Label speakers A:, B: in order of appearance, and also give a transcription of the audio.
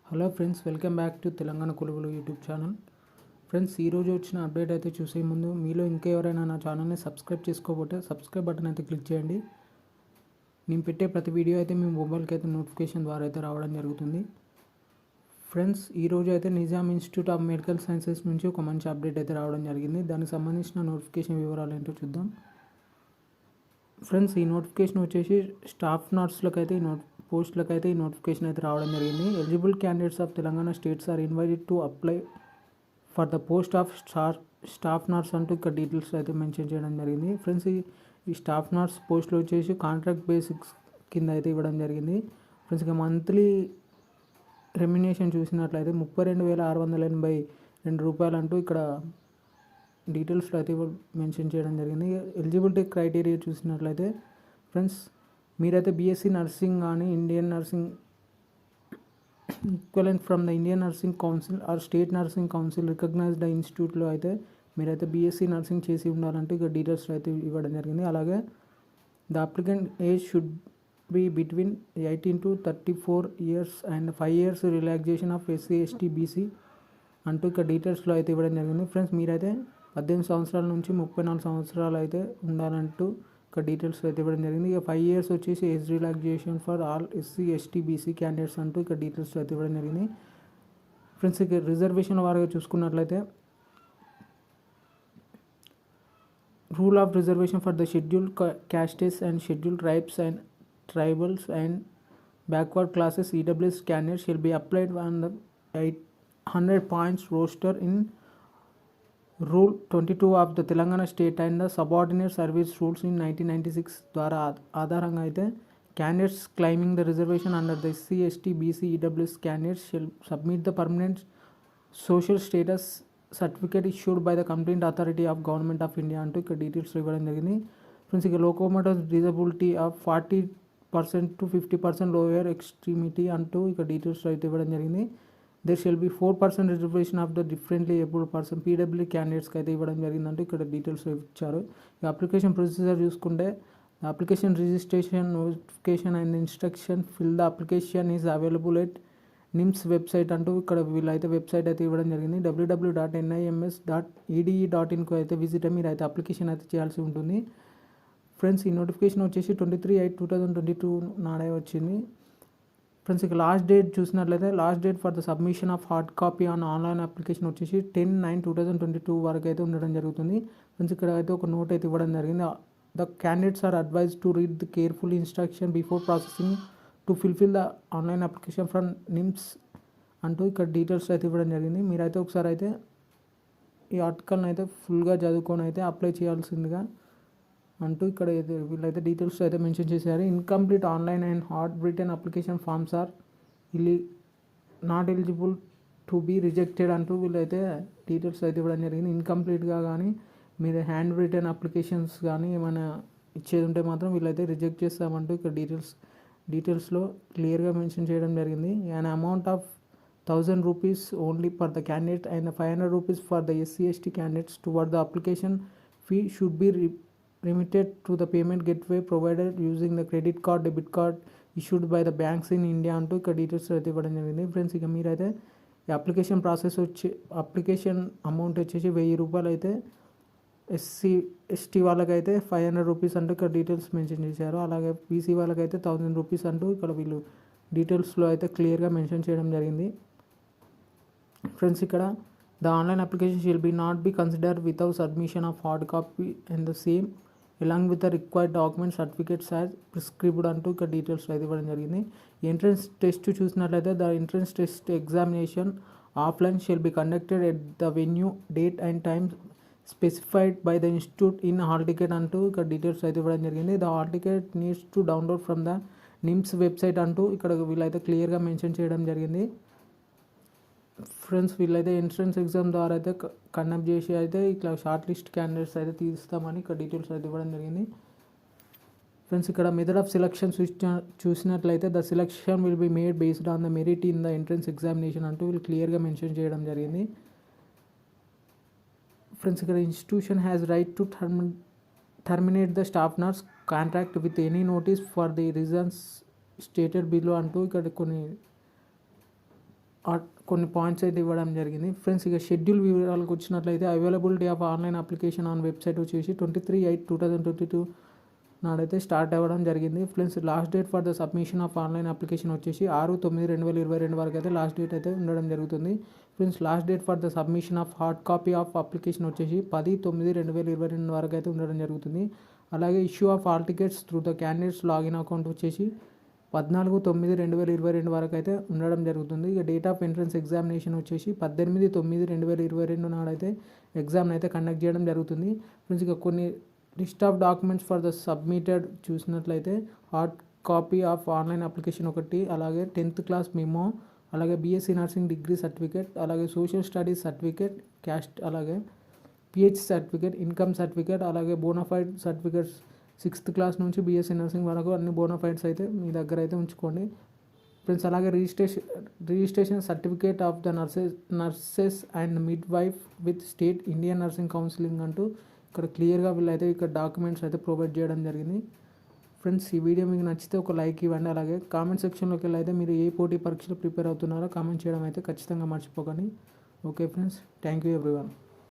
A: Hello friends, welcome back to Telangana కొలువులు YouTube channel. Friends, ఈరోజు వచ్చిన అప్డేట్ అయితే చూసే ముందు మీలో ఇంకా ఎవరైనా నా ఛానల్ని సబ్స్క్రైబ్ చేసుకోకపోతే సబ్స్క్రైబ్ బటన్ అయితే క్లిక్ చేయండి. నేను పెట్టే ప్రతి వీడియో అయితే మీ మొబైల్కి అయితే నోటిఫికేషన్ ద్వారా అయితే రావడం జరుగుతుంది. ఫ్రెండ్స్, ఈరోజు అయితే Nizam institute of medical sciences నుంచి ఒక మంచి అప్డేట్ అయితే రావడం జరిగింది. దానికి సంబంధించిన నోటిఫికేషన్ వివరాలు ఏంటో చూద్దాం. ఫ్రెండ్స్, ఈ నోటిఫికేషన్ వచ్చేసి స్టాఫ్ నర్సులకు అయితే పోస్టులకు అయితే ఈ నోటిఫికేషన్ అయితే రావడం జరిగింది. Eligible candidates of Telangana states are invited to apply for the post of staff nurse అంటూ ఇక్కడ డీటెయిల్స్ అయితే మెన్షన్ చేయడం జరిగింది. ఫ్రెండ్స్, ఈ స్టాఫ్ నర్స్ పోస్టులు వచ్చేసి కాంట్రాక్ట్ బేసిక్స్ కింద అయితే ఇవ్వడం జరిగింది. ఫ్రెండ్స్, ఇక మంత్లీ రెమ్యునేషన్ చూసినట్లయితే 32,682 రూపాయలు అంటూ ఇక్కడ డీటెయిల్స్లో అయితే మెన్షన్ చేయడం జరిగింది. ఎలిజిబిలిటీ క్రైటీరియా చూసినట్లయితే ఫ్రెండ్స్, మీరైతే బీఎస్సీ నర్సింగ్ కానీ Indian nursing equivalent from the Indian nursing council or state nursing council recognized ఇన్స్టిట్యూట్లో అయితే మీరైతే బీఎస్సీ నర్సింగ్ చేసి ఉండాలంటే ఇక డీటెయిల్స్ అయితే ఇవ్వడం జరిగింది. అలాగే the applicant age should be between 18 to 34 years and 5 years relaxation of SC ST BC అంటూ ఇక్కడ డీటెయిల్స్లో అయితే ఇవ్వడం జరిగింది. ఫ్రెండ్స్, మీరైతే 18 సంవత్సరాల నుంచి 34 సంవత్సరాలు అయితే ఉండాలంటూ ఇక్కడ డీటెయిల్స్ అయితే ఇవ్వడం జరిగింది. ఇక 5 years వచ్చేసి age relaxation for all SC ST BC candidates అంటూ ఇక్కడ డీటెయిల్స్ అయితే ఇవ్వడం జరిగింది. ఫ్రెండ్స్, ఇక రిజర్వేషన్ వారిగా చూసుకున్నట్లయితే rule of reservation for the scheduled castes and scheduled tribes and tribals and backward classes EWS candidates shall be applied on the 800 points roster in Rule 22 of the Telangana State and the Subordinate Service Rules in 1996 ద్వారా ఆధారంగా అయితే candidates claiming the reservation under the SC, ST, BC, EWS candidates shall submit the permanent social status certificate issued by the competent authority of Government of India అంటూ ఇక్కడ details ఇవ్వడం జరిగింది. Friends, ఇక locomotive disability of 40% to 50% lower extremity అంటూ ఇక details అయితే ఇవ్వడం జరిగింది. There shall be 4% reservation of the differently abled person P W క్యాండిడేట్స్కి అయితే ఇవ్వడం జరిగిందంటూ ఇక్కడ డీటెయిల్స్ ఇచ్చారు. ఇక అప్లికేషన్ ప్రొసీజర్ చూసుకుంటే application registration notification and instruction fill the application is available at NIMS website అంటూ ఇక్కడ వీళ్ళైతే వెబ్సైట్ అయితే ఇవ్వడం జరిగింది. www.nims.ede.inకు అయితే విజిట్ అయ్యి మీరు అయితే అప్లికేషన్ అయితే చేయాల్సి ఉంటుంది. ఫ్రెండ్స్, ఈ నోటిఫికేషన్ వచ్చేసి 23/8/2022 నాడే వచ్చింది. ఫ్రెండ్స్, ఇక లాస్ట్ డేట్ చూసినట్లయితే last date for the submission of hard copy on online application వచ్చేసి 10/9/2022 వరకు అయితే ఉండడం జరుగుతుంది. ఫ్రెండ్స్, ఇక్కడ అయితే ఒక నోట్ అయితే ఇవ్వడం జరిగింది. The candidates are advised to read the careful instruction before processing to fulfil the online application from NIMS అంటూ ఇక్కడ డీటెయిల్స్ అయితే ఇవ్వడం జరిగింది. మీరైతే ఒకసారి అయితే ఈ ఆర్టికల్ని అయితే ఫుల్గా చదువుకొని అయితే అప్లై చేయాల్సిందిగా అంటూ ఇక్కడ వీళ్ళైతే డీటెయిల్స్ అయితే మెన్షన్ చేశారు. Incomplete online and hard return application forms are not eligible to be rejected అంటూ వీళ్ళైతే డీటెయిల్స్ అయితే ఇవ్వడం జరిగింది. ఇన్కంప్లీట్గా కానీ మీరు హ్యాండ్ రిటర్న్ అప్లికేషన్స్ కానీ ఏమైనా ఇచ్చేది ఉంటే మాత్రం వీళ్ళైతే రిజెక్ట్ చేస్తామంటూ ఇక్కడ డీటెయిల్స్లో క్లియర్గా మెన్షన్ చేయడం జరిగింది. And amount of 1,000 rupees only for the candidate and 500 rupees for the SC ST candidates toward the application fee should be remitted to the payment gateway provided using the credit card, debit card issued by the banks in India అంటూ ఇక్కడ details అయితే ఇవ్వడం జరిగింది. Friends, ఇక మీరైతే ఈ application process application amount వచ్చేసి 1,000 రూపాయలు అయితే ఎస్సీ ఎస్టీ వాళ్ళకైతే 500 rupees అంటూ ఇక్కడ డీటెయిల్స్ మెన్షన్ చేశారు. అలాగే బీసీ వాళ్ళకైతే 1,000 rupees అంటూ ఇక్కడ వీళ్ళు డీటెయిల్స్లో అయితే క్లియర్గా మెన్షన్ చేయడం జరిగింది. ఫ్రెండ్స్, ఇక్కడ the online application shall be not be considered without submission of hard copy and the same along with the required document certificates as prescribed అంటూ ఇక్కడ డీటెయిల్స్ అయితే ఇవ్వడం జరిగింది. ఎంట్రన్స్ టెస్ట్ చూసినట్లయితే the entrance test examination offline shall be conducted at the venue date and time specified by the institute in hall ticket అంటూ ఇక్కడ details అయితే ఇవ్వడం జరిగింది. The hall ticket needs to download from the NIMS website అంటూ ఇక్కడ వీళ్ళైతే క్లియర్గా mention చేయడం జరిగింది. ఫ్రెండ్స్, వీళ్ళైతే ఎంట్రన్స్ ఎగ్జామ్ ద్వారా అయితే కండక్ట్ చేసి అయితే ఇట్లా షార్ట్ లిస్ట్ క్యాండిడేట్స్ అయితే తీస్తామని ఇక్కడ డీటెయిల్స్ అయితే ఇవ్వడం జరిగింది. ఫ్రెండ్స్, ఇక్కడ మెథడ్ ఆఫ్ సెలక్షన్ చూసినట్లయితే the selection will be made based on the merit in the entrance examination అంటూ వీళ్ళు క్లియర్గా మెన్షన్ చేయడం జరిగింది. ఫ్రెండ్స్, ఇక్కడ institution has right to terminate the staff nurse contract with any notice for the reasons stated below అంటూ ఇక్కడ కొన్ని కొన్ని పాయింట్స్ అయితే ఇవ్వడం జరిగింది ఫ్రెండ్స్. ఇక షెడ్యూల్ వివరాలకు వచ్చినట్లయితే availability of online application on website వచ్చేసి 23/8/2022 నాడైతే స్టార్ట్ అవ్వడం జరిగింది friends. Last date for the submission of online application వచ్చేసి 6/9/2022 వరకు అయితే లాస్ట్ డేట్ అయితే ఉండడం జరుగుతుంది friends. Last date for the submission of hard copy of application వచ్చేసి 10/9/2022 వరకు అయితే ఉండడం జరుగుతుంది. అలాగే issue of all tickets through the candidates login account వచ్చేసి 14/9/2022 వరకు అయితే ఉండడం జరుగుతుంది. ఇక డేట్ ఆఫ్ ఎంట్రన్స్ ఎగ్జామినేషన్ వచ్చేసి 18/9/2022 నాడైతే ఎగ్జామ్ అయితే కండక్ట్ చేయడం జరుగుతుంది ఫ్రెండ్స్. ఇక కొన్ని list of documents for the submitted చూసినట్లయితే hard copy of online application ఒకటి, అలాగే 10th క్లాస్ మెమో, అలాగే బీఎస్సీ నర్సింగ్ డిగ్రీ సర్టిఫికేట్, అలాగే సోషల్ స్టడీస్ సర్టిఫికేట్, క్యాస్ట్, అలాగే పిహెచ్ సర్టిఫికేట్, ఇన్కమ్ సర్టిఫికేట్, అలాగే బోనాఫైడ్ సర్టిఫికేట్స్ 6th క్లాస్ నుంచి బీఎస్సీ నర్సింగ్ వరకు అన్ని బోనాఫైడ్స్ అయితే మీ దగ్గర అయితే ఉంచుకోండి ఫ్రెండ్స్. అలాగే registration certificate of the nurses and mid wife with state Indian nursing counselling అంటూ ఇక్కడ క్లియర్గా వీళ్ళైతే ఇక్కడ డాక్యుమెంట్స్ అయితే ప్రొవైడ్ చేయడం జరిగింది ఫ్రెండ్స్. ఈ వీడియో మీకు నచ్చితే ఒక లైక్ ఇవ్వండి. అలాగే కామెంట్ సెక్షన్లోకి వెళ్ళి అయితే మీరు ఏ పోటీ పరీక్షలు ప్రిపేర్ అవుతున్నారో కామెంట్ చేయడం అయితే ఖచ్చితంగా మర్చిపోకండి. Okay friends, thank you everyone.